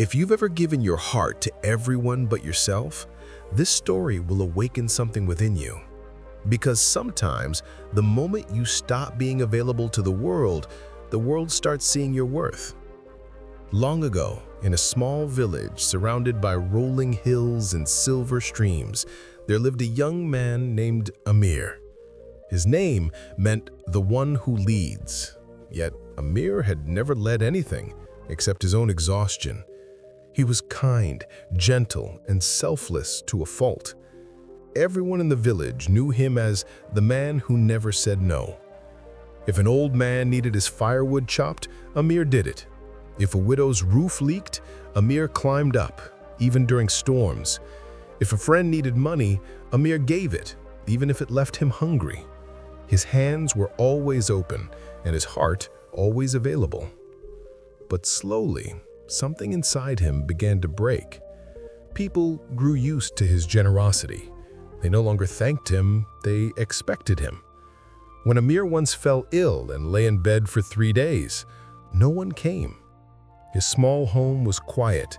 If you've ever given your heart to everyone but yourself, this story will awaken something within you. Because sometimes, the moment you stop being available to the world starts seeing your worth. Long ago, in a small village surrounded by rolling hills and silver streams, there lived a young man named Amir. His name meant the one who leads. Yet, Amir had never led anything except his own exhaustion. He was kind, gentle, and selfless to a fault. Everyone in the village knew him as the man who never said no. If an old man needed his firewood chopped, Amir did it. If a widow's roof leaked, Amir climbed up, even during storms. If a friend needed money, Amir gave it, even if it left him hungry. His hands were always open, and his heart always available. But slowly, something inside him began to break. People grew used to his generosity. They no longer thanked him, they expected him. When Amir once fell ill and lay in bed for 3 days, no one came. His small home was quiet,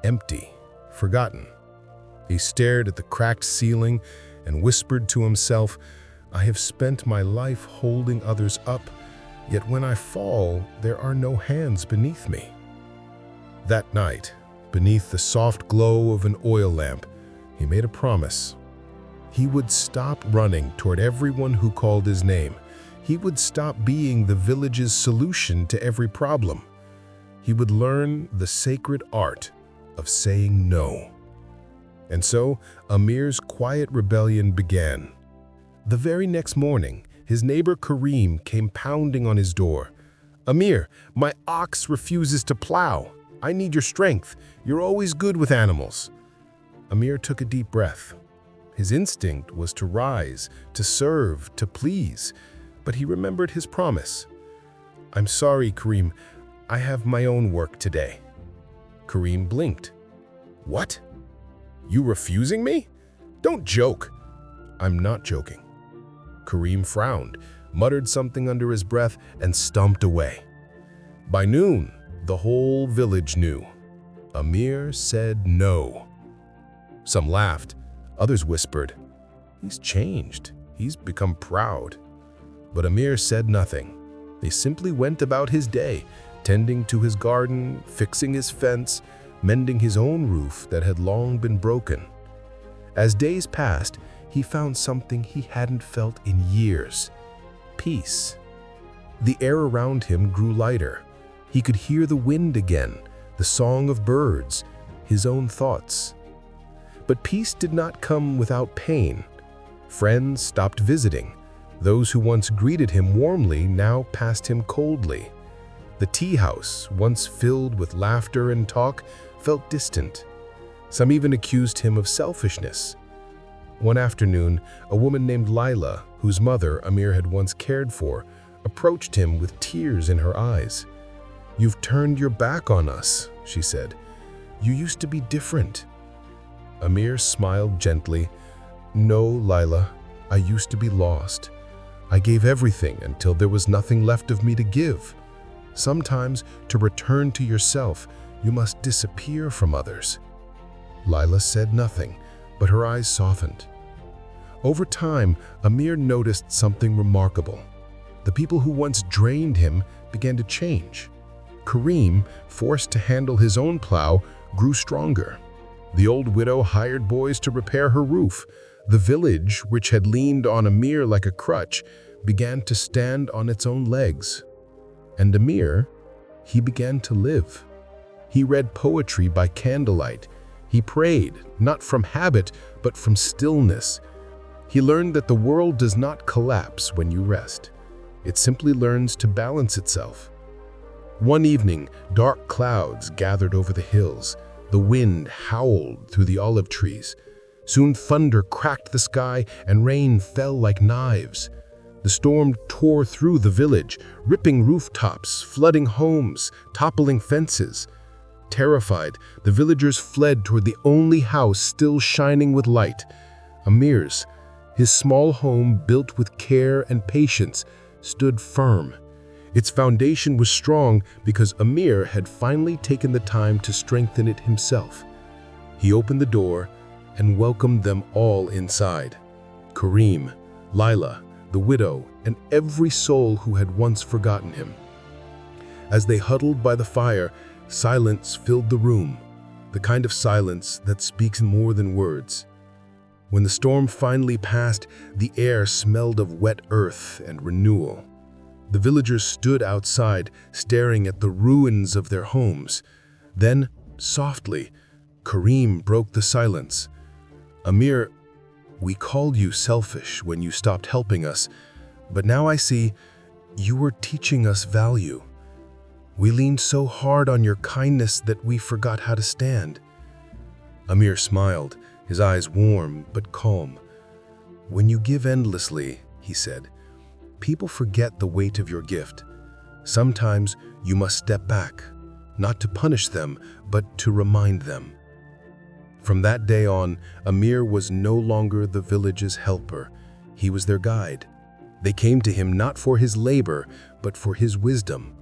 empty, forgotten. He stared at the cracked ceiling and whispered to himself, "I have spent my life holding others up, yet when I fall, there are no hands beneath me." That night, beneath the soft glow of an oil lamp, he made a promise. He would stop running toward everyone who called his name. He would stop being the village's solution to every problem. He would learn the sacred art of saying no. And so, Amir's quiet rebellion began. The very next morning, his neighbor Kareem came pounding on his door. "Amir, my ox refuses to plow. I need your strength. You're always good with animals." Amir took a deep breath. His instinct was to rise, to serve, to please, but he remembered his promise. "I'm sorry, Kareem. I have my own work today." Kareem blinked. "What? You refusing me? Don't joke." "I'm not joking." Kareem frowned, muttered something under his breath, and stomped away. By noon, the whole village knew. Amir said no. Some laughed. Others whispered, "He's changed. He's become proud." But Amir said nothing. He simply went about his day, tending to his garden, fixing his fence, mending his own roof that had long been broken. As days passed, he found something he hadn't felt in years: peace. The air around him grew lighter. He could hear the wind again, the song of birds, his own thoughts. But peace did not come without pain. Friends stopped visiting. Those who once greeted him warmly now passed him coldly. The tea house, once filled with laughter and talk, felt distant. Some even accused him of selfishness. One afternoon, a woman named Lila, whose mother Amir had once cared for, approached him with tears in her eyes. "You've turned your back on us," she said. "You used to be different." Amir smiled gently. "No, Lila, I used to be lost. I gave everything until there was nothing left of me to give. Sometimes, to return to yourself, you must disappear from others." Lila said nothing, but her eyes softened. Over time, Amir noticed something remarkable. The people who once drained him began to change. Kareem, forced to handle his own plow, grew stronger. The old widow hired boys to repair her roof. The village, which had leaned on Amir like a crutch, began to stand on its own legs. And Amir, he began to live. He read poetry by candlelight. He prayed, not from habit, but from stillness. He learned that the world does not collapse when you rest. It simply learns to balance itself. One evening, dark clouds gathered over the hills. The wind howled through the olive trees. Soon thunder cracked the sky and rain fell like knives. The storm tore through the village, ripping rooftops, flooding homes, toppling fences. Terrified, the villagers fled toward the only house still shining with light, Amir's. His small home, built with care and patience, stood firm. Its foundation was strong because Amir had finally taken the time to strengthen it himself. He opened the door and welcomed them all inside. Kareem, Lila, the widow, and every soul who had once forgotten him. As they huddled by the fire, silence filled the room, the kind of silence that speaks more than words. When the storm finally passed, the air smelled of wet earth and renewal. The villagers stood outside, staring at the ruins of their homes. Then, softly, Kareem broke the silence. "Amir, we called you selfish when you stopped helping us, but now I see you were teaching us value. We leaned so hard on your kindness that we forgot how to stand." Amir smiled, his eyes warm but calm. "When you give endlessly," he said, "people forget the weight of your gift. Sometimes you must step back, not to punish them, but to remind them." From that day on, Amir was no longer the village's helper. He was their guide. They came to him not for his labor, but for his wisdom.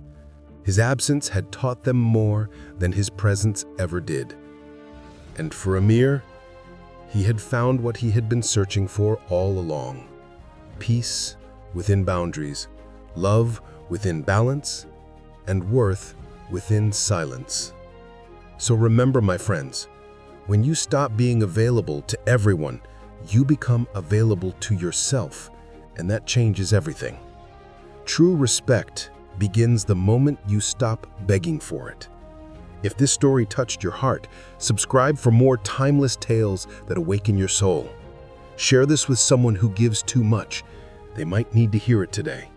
His absence had taught them more than his presence ever did. And for Amir, he had found what he had been searching for all along: peace within boundaries, love within balance, and worth within silence. So remember, my friends, when you stop being available to everyone, you become available to yourself, and that changes everything. True respect begins the moment you stop begging for it. If this story touched your heart, subscribe for more timeless tales that awaken your soul. Share this with someone who gives too much. They might need to hear it today.